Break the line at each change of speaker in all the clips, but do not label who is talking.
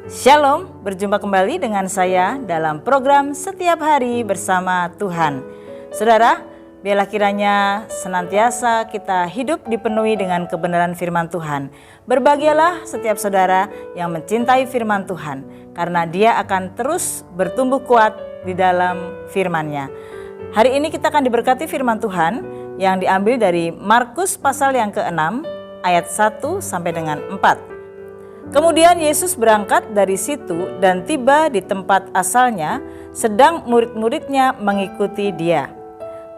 Shalom, berjumpa kembali dengan saya dalam program Setiap Hari Bersama Tuhan. Saudara, biarlah kiranya senantiasa kita hidup dipenuhi dengan kebenaran firman Tuhan. Berbahagialah setiap saudara yang mencintai firman Tuhan, karena dia akan terus bertumbuh kuat di dalam firman-Nya. Hari ini kita akan diberkati firman Tuhan yang diambil dari Markus pasal yang ke-6 ayat 1 sampai dengan 4. Kemudian Yesus berangkat dari situ dan tiba di tempat asalnya, sedang murid-muridnya mengikuti Dia.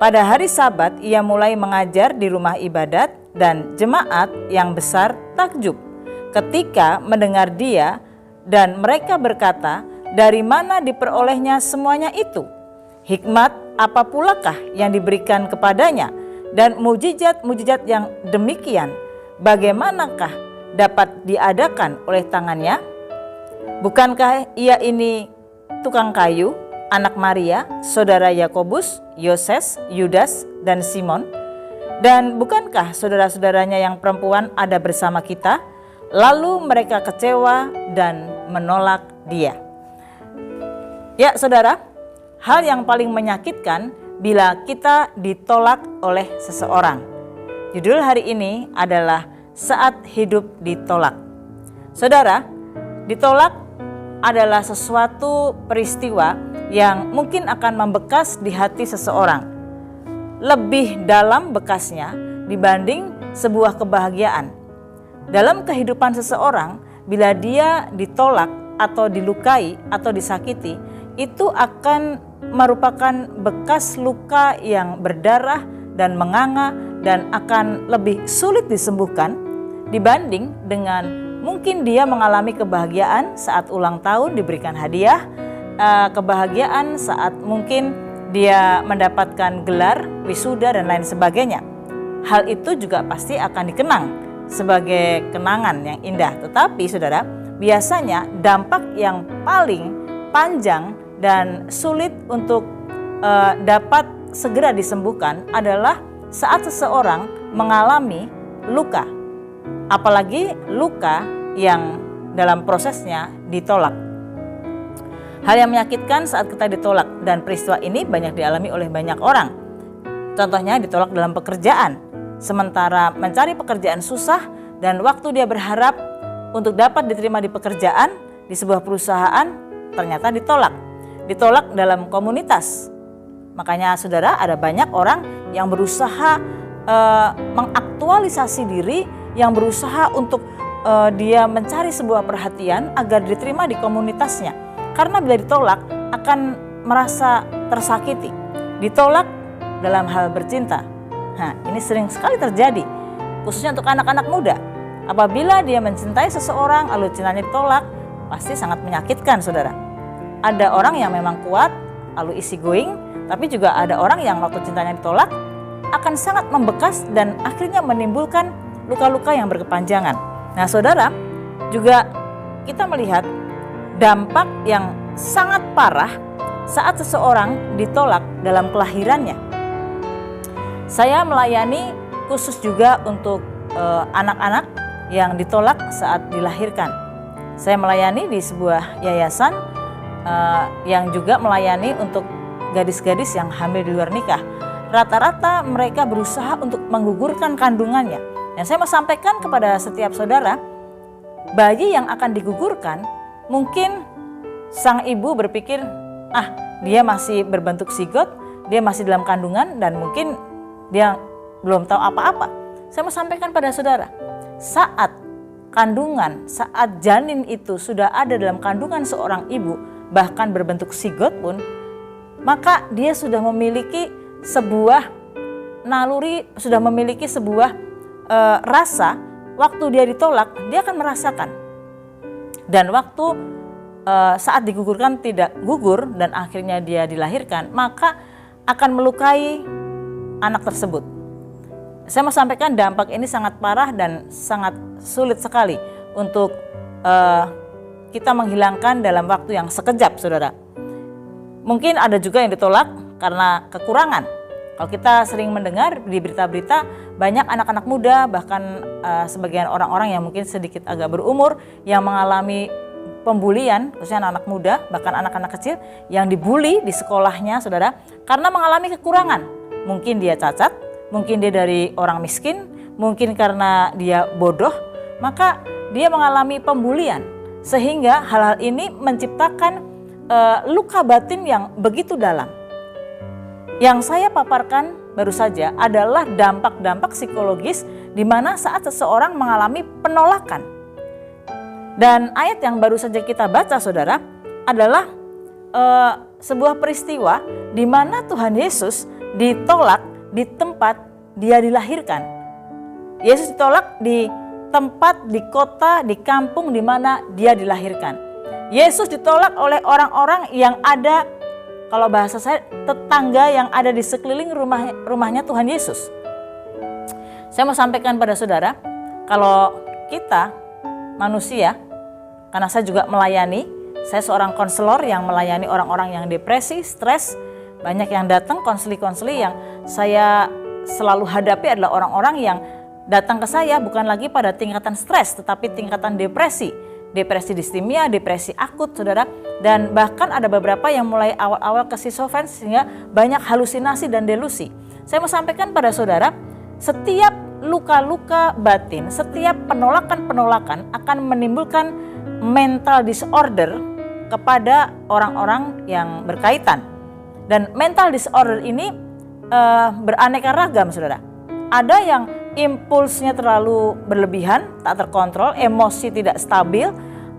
Pada hari Sabat ia mulai mengajar di rumah ibadat dan jemaat yang besar takjub ketika mendengar Dia, dan mereka berkata, "Dari mana diperolehnya semuanya itu? Hikmat apa pulakah yang diberikan kepadanya, dan mujizat-mujizat yang demikian bagaimanakah dapat diadakan oleh tangannya? Bukankah ia ini tukang kayu, anak Maria, saudara Yakobus, Yoses, Yudas, dan Simon? Dan bukankah saudara-saudaranya yang perempuan ada bersama kita?" Lalu mereka kecewa dan menolak Dia. Ya saudara, hal yang paling menyakitkan bila kita ditolak oleh seseorang. Judul hari ini adalah Saat Hidup Ditolak. Saudara, ditolak adalah sesuatu peristiwa yang mungkin akan membekas di hati seseorang. Lebih dalam bekasnya dibanding sebuah kebahagiaan. Dalam kehidupan seseorang, bila dia ditolak atau dilukai atau disakiti, itu akan merupakan bekas luka yang berdarah dan menganga dan akan lebih sulit disembuhkan dibanding dengan mungkin dia mengalami kebahagiaan saat ulang tahun diberikan hadiah, kebahagiaan saat mungkin dia mendapatkan gelar wisuda dan lain sebagainya. Hal itu juga pasti akan dikenang sebagai kenangan yang indah. Tetapi saudara, biasanya dampak yang paling panjang dan sulit untuk dapat segera disembuhkan adalah saat seseorang mengalami luka. Apalagi luka yang dalam prosesnya ditolak. Hal yang menyakitkan saat kita ditolak, dan peristiwa ini banyak dialami oleh banyak orang. Contohnya ditolak dalam pekerjaan. Sementara mencari pekerjaan susah dan waktu dia berharap untuk dapat diterima di pekerjaan di sebuah perusahaan ternyata ditolak. Ditolak dalam komunitas. Makanya saudara, ada banyak orang yang berusaha mengaktualisasi diri, yang berusaha untuk dia mencari sebuah perhatian agar diterima di komunitasnya. Karena bila ditolak akan merasa tersakiti. Ditolak dalam hal bercinta. Nah, ini sering sekali terjadi, khususnya untuk anak-anak muda. Apabila dia mencintai seseorang lalu cintanya ditolak, pasti sangat menyakitkan saudara. Ada orang yang memang kuat lalu easy going, tapi juga ada orang yang waktu cintanya ditolak akan sangat membekas dan akhirnya menimbulkan luka-luka yang berkepanjangan. Nah saudara, juga kita melihat dampak yang sangat parah saat seseorang ditolak dalam kelahirannya. Saya melayani khusus juga untuk anak-anak yang ditolak saat dilahirkan. Saya melayani di sebuah yayasan yang juga melayani untuk gadis-gadis yang hamil di luar nikah. Rata-rata mereka berusaha untuk menggugurkan kandungannya. Dan saya mau sampaikan kepada setiap saudara, bayi yang akan digugurkan, mungkin sang ibu berpikir, dia masih berbentuk zigot, dia masih dalam kandungan dan mungkin dia belum tahu apa-apa. Saya mau sampaikan pada saudara, saat kandungan, saat janin itu sudah ada dalam kandungan seorang ibu, bahkan berbentuk zigot pun, maka dia sudah memiliki sebuah naluri, sudah memiliki sebuah rasa. Waktu dia ditolak, dia akan merasakan. Dan waktu saat digugurkan tidak gugur dan akhirnya dia dilahirkan, maka akan melukai anak tersebut. Saya mau sampaikan dampak ini sangat parah dan sangat sulit sekali untuk kita menghilangkan dalam waktu yang sekejap saudara. Mungkin ada juga yang ditolak karena kekurangan. Kalau kita sering mendengar di berita-berita, banyak anak-anak muda, bahkan sebagian orang-orang yang mungkin sedikit agak berumur, yang mengalami pembulian, khususnya anak-anak muda, bahkan anak-anak kecil yang dibully di sekolahnya, saudara, karena mengalami kekurangan. Mungkin dia cacat, mungkin dia dari orang miskin, mungkin karena dia bodoh, maka dia mengalami pembulian. Sehingga hal-hal ini menciptakan luka batin yang begitu dalam. Yang saya paparkan baru saja adalah dampak-dampak psikologis di mana saat seseorang mengalami penolakan. Dan ayat yang baru saja kita baca, saudara, adalah sebuah peristiwa di mana Tuhan Yesus ditolak di tempat dia dilahirkan. Yesus ditolak di tempat, di kota, di kampung di mana dia dilahirkan. Yesus ditolak oleh orang-orang yang ada, kalau bahasa saya, tetangga yang ada di sekeliling rumahnya Tuhan Yesus. Saya mau sampaikan pada saudara, kalau kita manusia, karena saya juga melayani, saya seorang konselor yang melayani orang-orang yang depresi, stres. Banyak yang datang, konseli-konseli yang saya selalu hadapi adalah orang-orang yang datang ke saya bukan lagi pada tingkatan stres, tetapi tingkatan depresi. Depresi distimia, depresi akut, saudara. Dan bahkan ada beberapa yang mulai awal-awal ke schizofren sehingga banyak halusinasi dan delusi. Saya mau sampaikan pada saudara, setiap luka-luka batin, setiap penolakan-penolakan akan menimbulkan mental disorder kepada orang-orang yang berkaitan. Dan mental disorder ini beraneka ragam, saudara. Ada yang impulsnya terlalu berlebihan, tak terkontrol, emosi tidak stabil,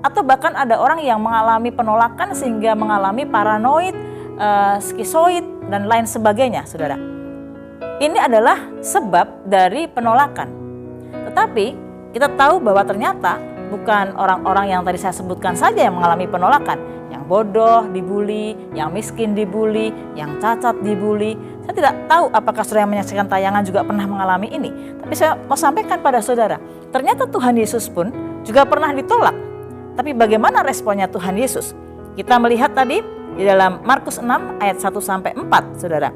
atau bahkan ada orang yang mengalami penolakan sehingga mengalami paranoid, skizoid, dan lain sebagainya, saudara. Ini adalah sebab dari penolakan. Tetapi kita tahu bahwa ternyata bukan orang-orang yang tadi saya sebutkan saja yang mengalami penolakan. Yang bodoh dibully, yang miskin dibully, yang cacat dibully. Saya tidak tahu apakah saudara yang menyaksikan tayangan juga pernah mengalami ini. Tapi saya mau sampaikan pada saudara, ternyata Tuhan Yesus pun juga pernah ditolak. Tapi bagaimana responnya Tuhan Yesus? Kita melihat tadi di dalam Markus 6 ayat 1-4, saudara.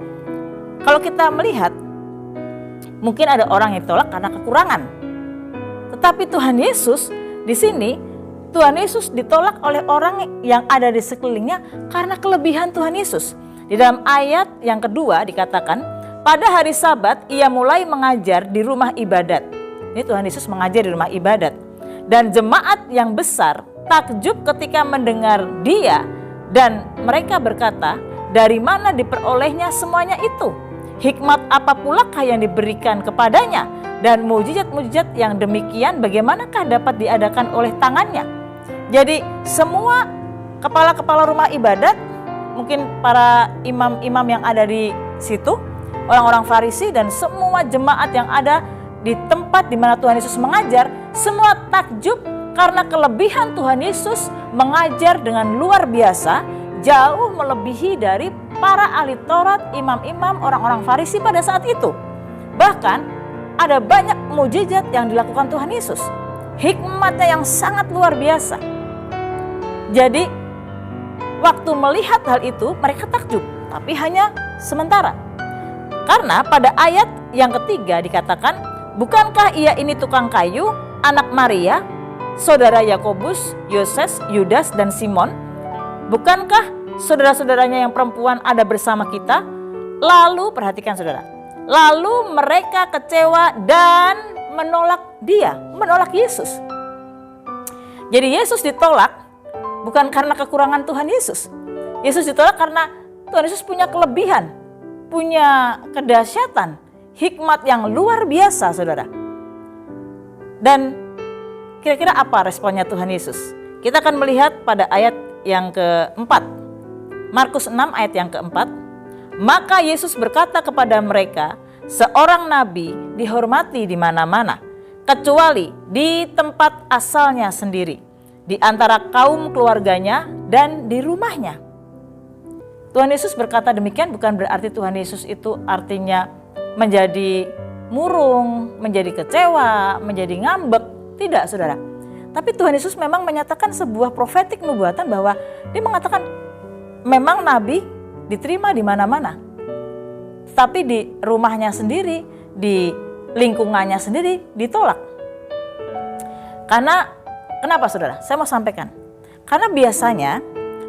Kalau kita melihat, mungkin ada orang yang ditolak karena kekurangan. Tetapi Tuhan Yesus di sini, Tuhan Yesus ditolak oleh orang yang ada di sekelilingnya karena kelebihan Tuhan Yesus. Di dalam ayat yang kedua dikatakan, pada hari Sabat ia mulai mengajar di rumah ibadat. Ini Tuhan Yesus mengajar di rumah ibadat. Dan jemaat yang besar takjub ketika mendengar dia, dan mereka berkata, dari mana diperolehnya semuanya itu? Hikmat apa pulakah yang diberikan kepadanya? Dan mujizat-mujizat yang demikian bagaimanakah dapat diadakan oleh tangannya? Jadi semua kepala-kepala rumah ibadat, mungkin para imam-imam yang ada di situ, orang-orang Farisi dan semua jemaat yang ada di tempat di mana Tuhan Yesus mengajar, semua takjub karena kelebihan Tuhan Yesus mengajar dengan luar biasa, jauh melebihi dari para ahli Taurat, imam-imam, orang-orang Farisi pada saat itu. Bahkan ada banyak mujizat yang dilakukan Tuhan Yesus. Hikmatnya yang sangat luar biasa. Jadi waktu melihat hal itu mereka takjub, tapi hanya sementara. Karena pada ayat yang ketiga dikatakan, bukankah ia ini tukang kayu, anak Maria, saudara Yakobus, Yoses, Yudas, dan Simon? Bukankah saudara-saudaranya yang perempuan ada bersama kita? Lalu perhatikan saudara, lalu mereka kecewa dan menolak dia, menolak Yesus. Jadi Yesus ditolak bukan karena kekurangan Tuhan Yesus. Yesus ditolak karena Tuhan Yesus punya kelebihan, punya kedahsyatan, hikmat yang luar biasa, saudara. Dan kira-kira apa responnya Tuhan Yesus? Kita akan melihat pada ayat yang keempat. Markus 6 ayat yang keempat. Maka Yesus berkata kepada mereka, seorang nabi dihormati di mana-mana, kecuali di tempat asalnya sendiri, di antara kaum keluarganya dan di rumahnya. Tuhan Yesus berkata demikian bukan berarti Tuhan Yesus itu artinya menjadi murung, menjadi kecewa, menjadi ngambek. Tidak, saudara. Tapi Tuhan Yesus memang menyatakan sebuah profetik nubuatan bahwa dia mengatakan memang nabi diterima di mana-mana. Tapi di rumahnya sendiri, di lingkungannya sendiri ditolak. Karena kenapa, saudara? Saya mau sampaikan. Karena biasanya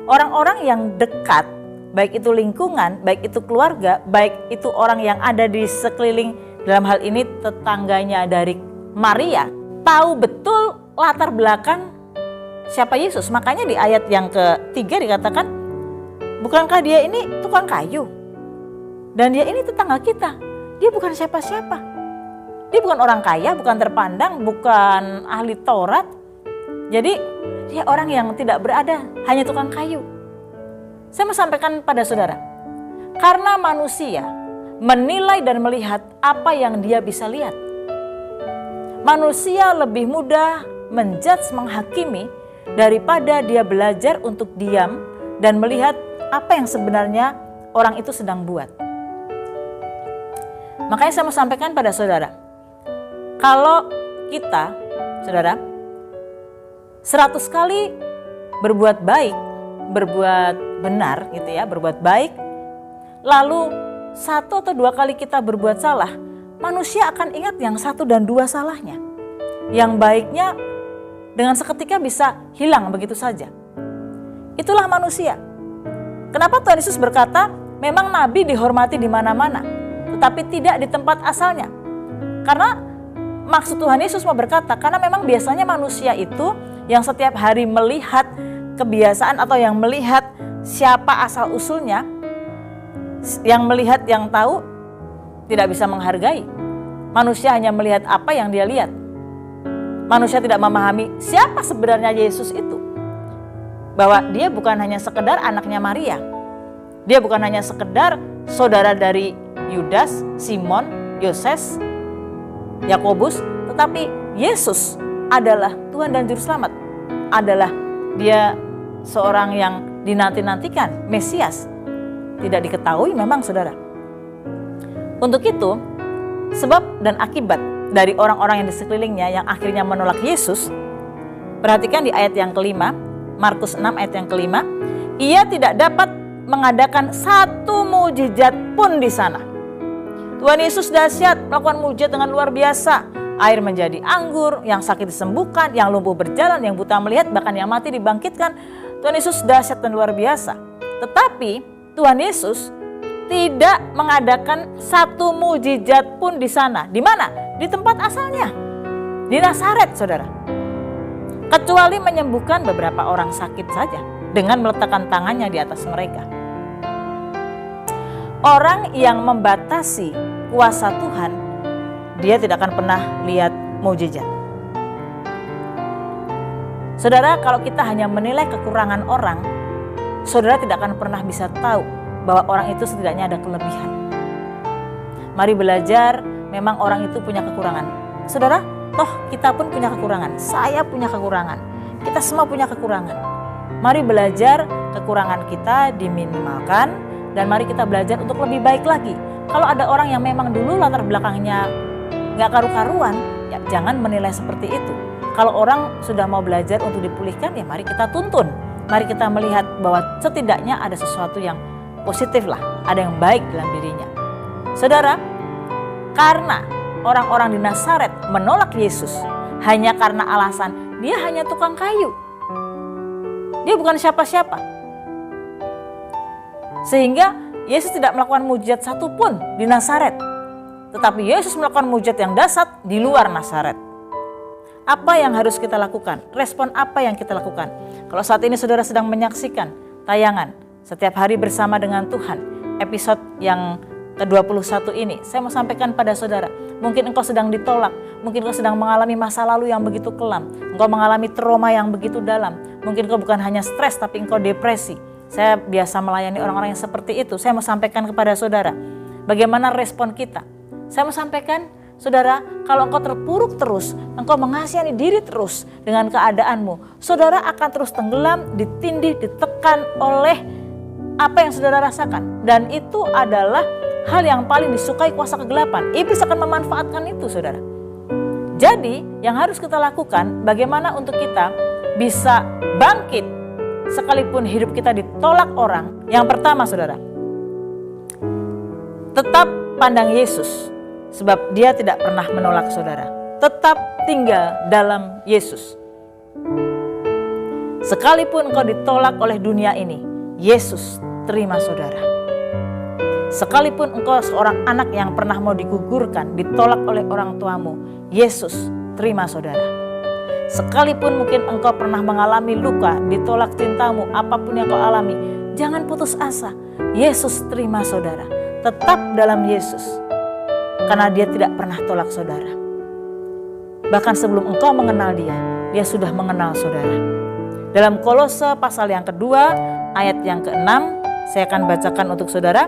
orang-orang yang dekat, baik itu lingkungan, baik itu keluarga, baik itu orang yang ada di sekeliling, dalam hal ini tetangganya dari Maria, tahu betul latar belakang siapa Yesus. Makanya di ayat yang ketiga dikatakan, bukankah dia ini tukang kayu? Dan dia ini tetangga kita. Dia bukan siapa-siapa. Dia bukan orang kaya, bukan terpandang, bukan ahli Taurat. Jadi dia orang yang tidak berada, hanya tukang kayu. Saya mau sampaikan pada saudara, karena manusia menilai dan melihat apa yang dia bisa lihat. Manusia lebih mudah menjudge, menghakimi daripada dia belajar untuk diam dan melihat apa yang sebenarnya orang itu sedang buat. Makanya saya mau sampaikan pada saudara, kalau kita, saudara, 100 kali berbuat baik, berbuat benar gitu ya, berbuat baik, lalu 1 atau 2 kali kita berbuat salah, manusia akan ingat yang 1 dan 2 salahnya. Yang baiknya dengan seketika bisa hilang begitu saja. Itulah manusia. Kenapa Tuhan Yesus berkata, memang nabi dihormati di mana-mana, tetapi tidak di tempat asalnya. Karena maksud Tuhan Yesus mau berkata, karena memang biasanya manusia itu yang setiap hari melihat kebiasaan atau yang melihat siapa asal usulnya, yang melihat, yang tahu, tidak bisa menghargai. Manusia hanya melihat apa yang dia lihat. Manusia tidak memahami siapa sebenarnya Yesus itu. Bahwa dia bukan hanya sekedar anaknya Maria. Dia bukan hanya sekedar saudara dari Yudas, Simon, Yoses, Yakobus, tetapi Yesus adalah Tuhan dan Juru Selamat. Adalah dia seorang yang dinanti-nantikan, Mesias. Tidak diketahui memang saudara. Untuk itu, sebab dan akibat dari orang-orang yang di sekelilingnya yang akhirnya menolak Yesus, perhatikan di ayat yang kelima, Markus 6 ayat yang kelima, ia tidak dapat mengadakan satu mujizat pun di sana. Tuhan Yesus dahsyat, melakukan mujizat dengan luar biasa. Air menjadi anggur, yang sakit disembuhkan, yang lumpuh berjalan, yang buta melihat, bahkan yang mati dibangkitkan. Tuhan Yesus dahsyat dan luar biasa. Tetapi Tuhan Yesus tidak mengadakan satu mujizat pun di sana. Di mana? Di tempat asalnya, di Nazaret, saudara. Kecuali menyembuhkan beberapa orang sakit saja dengan meletakkan tangannya di atas mereka. Orang yang membatasi kuasa Tuhan, dia tidak akan pernah lihat mukjizat. Saudara, kalau kita hanya menilai kekurangan orang, saudara tidak akan pernah bisa tahu bahwa orang itu setidaknya ada kelebihan. Mari belajar, memang orang itu punya kekurangan. Saudara, toh kita pun punya kekurangan. Saya punya kekurangan. Kita semua punya kekurangan. Mari belajar kekurangan kita diminimalkan dan mari kita belajar untuk lebih baik lagi. Kalau ada orang yang memang dulu latar belakangnya gak karu-karuan, ya jangan menilai seperti itu. Kalau orang sudah mau belajar untuk dipulihkan, ya mari kita tuntun. Mari kita melihat bahwa setidaknya ada sesuatu yang positif lah, ada yang baik dalam dirinya. Saudara, karena orang-orang di Nazaret menolak Yesus hanya karena alasan dia hanya tukang kayu. Dia bukan siapa-siapa. Sehingga Yesus tidak melakukan mujizat satupun di Nazaret. Tetapi Yesus melakukan mujizat yang dahsyat di luar Nazaret. Apa yang harus kita lakukan? Respon apa yang kita lakukan? Kalau saat ini saudara sedang menyaksikan tayangan Setiap Hari Bersama dengan Tuhan, episode yang ke-21 ini, saya mau sampaikan pada saudara, mungkin engkau sedang ditolak, mungkin engkau sedang mengalami masa lalu yang begitu kelam, engkau mengalami trauma yang begitu dalam, mungkin engkau bukan hanya stres tapi engkau depresi. Saya biasa melayani orang-orang yang seperti itu. Saya mau sampaikan kepada saudara, bagaimana respon kita. Saya mau sampaikan, saudara, kalau engkau terpuruk terus, engkau mengasihani diri terus dengan keadaanmu, saudara akan terus tenggelam, ditindih, ditekan oleh apa yang saudara rasakan. Dan itu adalah hal yang paling disukai kuasa kegelapan. Iblis akan memanfaatkan itu, saudara. Jadi, yang harus kita lakukan, bagaimana untuk kita bisa bangkit sekalipun hidup kita ditolak orang. Yang pertama, saudara, tetap pandang Yesus, sebab dia tidak pernah menolak saudara. Tetap tinggal dalam Yesus. Sekalipun engkau ditolak oleh dunia ini, Yesus terima saudara. Sekalipun engkau seorang anak yang pernah mau digugurkan, ditolak oleh orang tuamu, Yesus terima saudara. Sekalipun mungkin engkau pernah mengalami luka, ditolak cintamu, apapun yang kau alami, jangan putus asa. Yesus terima saudara. Tetap dalam Yesus, karena dia tidak pernah tolak saudara. Bahkan sebelum engkau mengenal dia sudah mengenal saudara. Dalam Kolose pasal yang kedua, ayat yang ke-6, saya akan bacakan untuk saudara.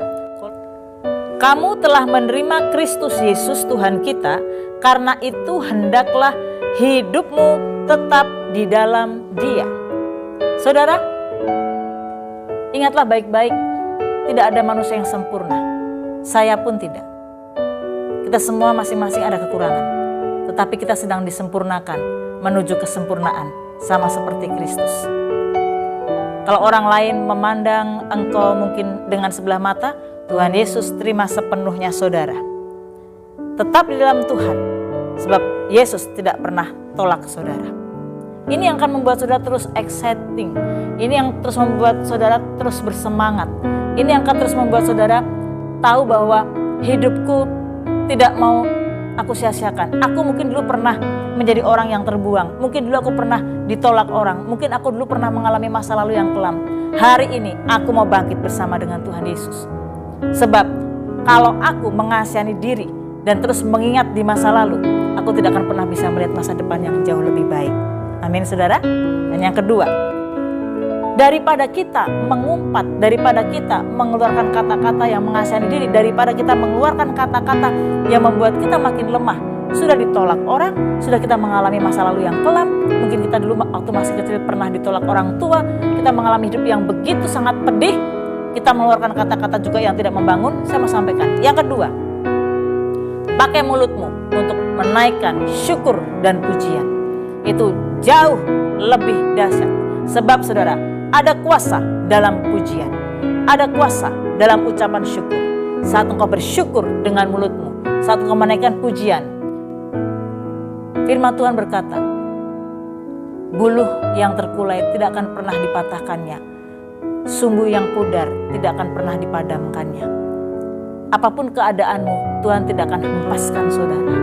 Kamu telah menerima Kristus Yesus Tuhan kita, karena itu hendaklah hidupmu tetap di dalam Dia. Saudara, ingatlah baik-baik, tidak ada manusia yang sempurna. Saya pun tidak. Kita semua masing-masing ada kekurangan, tetapi kita sedang disempurnakan menuju kesempurnaan, sama seperti Kristus. Kalau orang lain memandang engkau mungkin dengan sebelah mata, Tuhan Yesus terima sepenuhnya saudara. Tetap di dalam Tuhan, sebab Yesus tidak pernah tolak saudara. Ini yang akan membuat saudara terus exciting. Ini yang terus membuat saudara terus bersemangat. Ini yang akan terus membuat saudara tahu bahwa hidupku tidak mau aku sia-siakan. Aku mungkin dulu pernah menjadi orang yang terbuang. Mungkin dulu aku pernah ditolak orang. Mungkin aku dulu pernah mengalami masa lalu yang kelam. Hari ini aku mau bangkit bersama dengan Tuhan Yesus. Sebab kalau aku mengasihani diri dan terus mengingat di masa lalu, aku tidak akan pernah bisa melihat masa depan yang jauh lebih baik. Amin saudara. Dan yang kedua, daripada kita mengumpat, daripada kita mengeluarkan kata-kata yang mengasihani diri, daripada kita mengeluarkan kata-kata yang membuat kita makin lemah, sudah ditolak orang, sudah kita mengalami masa lalu yang kelam, mungkin kita dulu waktu masih kecil pernah ditolak orang tua, kita mengalami hidup yang begitu sangat pedih, kita mengeluarkan kata-kata juga yang tidak membangun. Saya mau sampaikan, yang kedua, pakai mulutmu untuk menaikkan syukur dan pujian. Itu jauh lebih dahsyat. Sebab saudara, ada kuasa dalam pujian, ada kuasa dalam ucapan syukur. Saat engkau bersyukur dengan mulutmu, saat engkau menaikkan pujian, firman Tuhan berkata, buluh yang terkulai tidak akan pernah dipatahkannya, sumbu yang pudar tidak akan pernah dipadamkannya. Apapun keadaanmu, Tuhan tidak akan hempaskan saudara.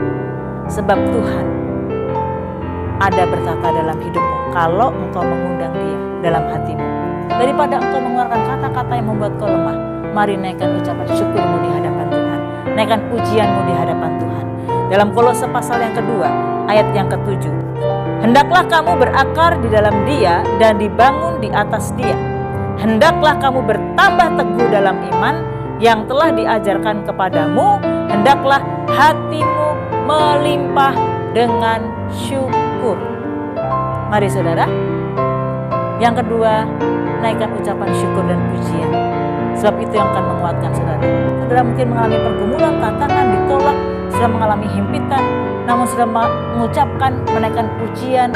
Sebab Tuhan ada berkata dalam hidupmu kalau engkau mengundang Dia dalam hatimu. Daripada engkau mengeluarkan kata-kata yang membuat kau lemah, mari naikkan ucapan syukurmu di hadapan Tuhan. Naikkan pujianmu di hadapan Tuhan. Dalam Kolose pasal yang kedua, ayat yang ke-7. Hendaklah kamu berakar di dalam Dia dan dibangun di atas Dia. Hendaklah kamu bertambah teguh dalam iman yang telah diajarkan kepadamu. Hendaklah hatimu melimpah dengan syukur. Mari saudara. Yang kedua, naikkan ucapan syukur dan pujian. Sebab itu yang akan menguatkan saudara. Saudara mungkin mengalami pergumulan, tantangan, ditolak, sudah mengalami himpitan, namun sudah mengucapkan, menaikkan pujian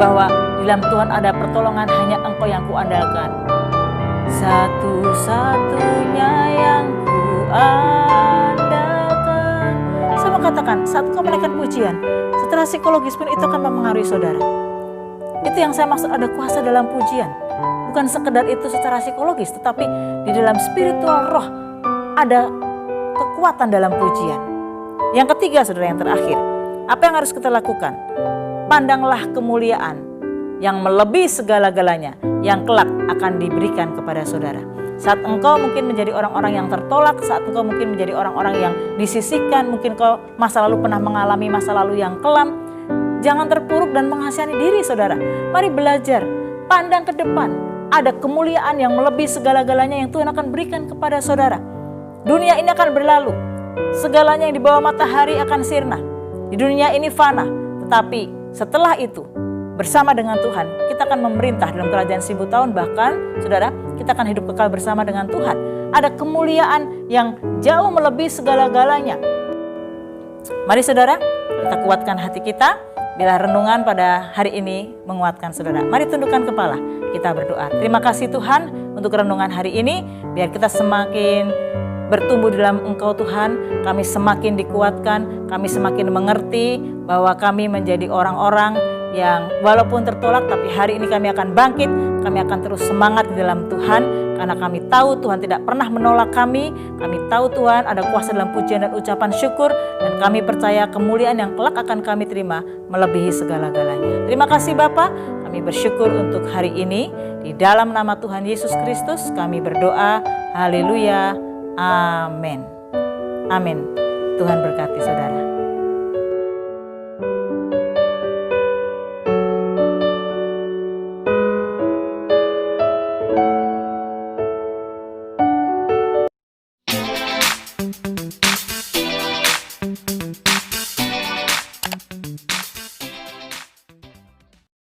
bahwa di dalam Tuhan ada pertolongan, hanya Engkau yang kuandalkan. Satu-satunya yang kuandalkan. Saya mau katakan, saat Engkau menaikkan pujian, secara psikologis pun itu akan mempengaruhi saudara. Itu yang saya maksud, ada kuasa dalam pujian. Bukan sekedar itu secara psikologis, tetapi di dalam spiritual roh ada kekuatan dalam pujian. Yang ketiga saudara, yang terakhir, apa yang harus kita lakukan? Pandanglah kemuliaan yang melebihi segala-galanya, yang kelak akan diberikan kepada saudara. Saat engkau mungkin menjadi orang-orang yang tertolak, saat engkau mungkin menjadi orang-orang yang disisihkan, mungkin kau masa lalu pernah mengalami masa lalu yang kelam, jangan terpuruk dan mengasihani diri saudara. Mari belajar, pandang ke depan. Ada kemuliaan yang melebihi segala-galanya yang Tuhan akan berikan kepada saudara. Dunia ini akan berlalu. Segalanya yang di bawah matahari akan sirna. Di dunia ini fana. Tetapi setelah itu, bersama dengan Tuhan, kita akan memerintah dalam kerajaan 1000 tahun. Bahkan, saudara, kita akan hidup kekal bersama dengan Tuhan. Ada kemuliaan yang jauh melebihi segala-galanya. Mari saudara, kita kuatkan hati kita. Bila renungan pada hari ini menguatkan saudara, mari tundukkan kepala, kita berdoa. Terima kasih Tuhan untuk renungan hari ini, biar kita semakin bertumbuh dalam Engkau Tuhan, kami semakin dikuatkan, kami semakin mengerti bahwa kami menjadi orang-orang yang walaupun tertolak tapi hari ini kami akan bangkit, kami akan terus semangat di dalam Tuhan karena kami tahu Tuhan tidak pernah menolak kami. Kami tahu Tuhan ada kuasa dalam pujian dan ucapan syukur, dan kami percaya kemuliaan yang kelak akan kami terima melebihi segala-galanya. Terima kasih Bapa, kami bersyukur untuk hari ini. Di dalam nama Tuhan Yesus Kristus kami berdoa. Haleluya. Amin. Amin. Tuhan berkati saudara.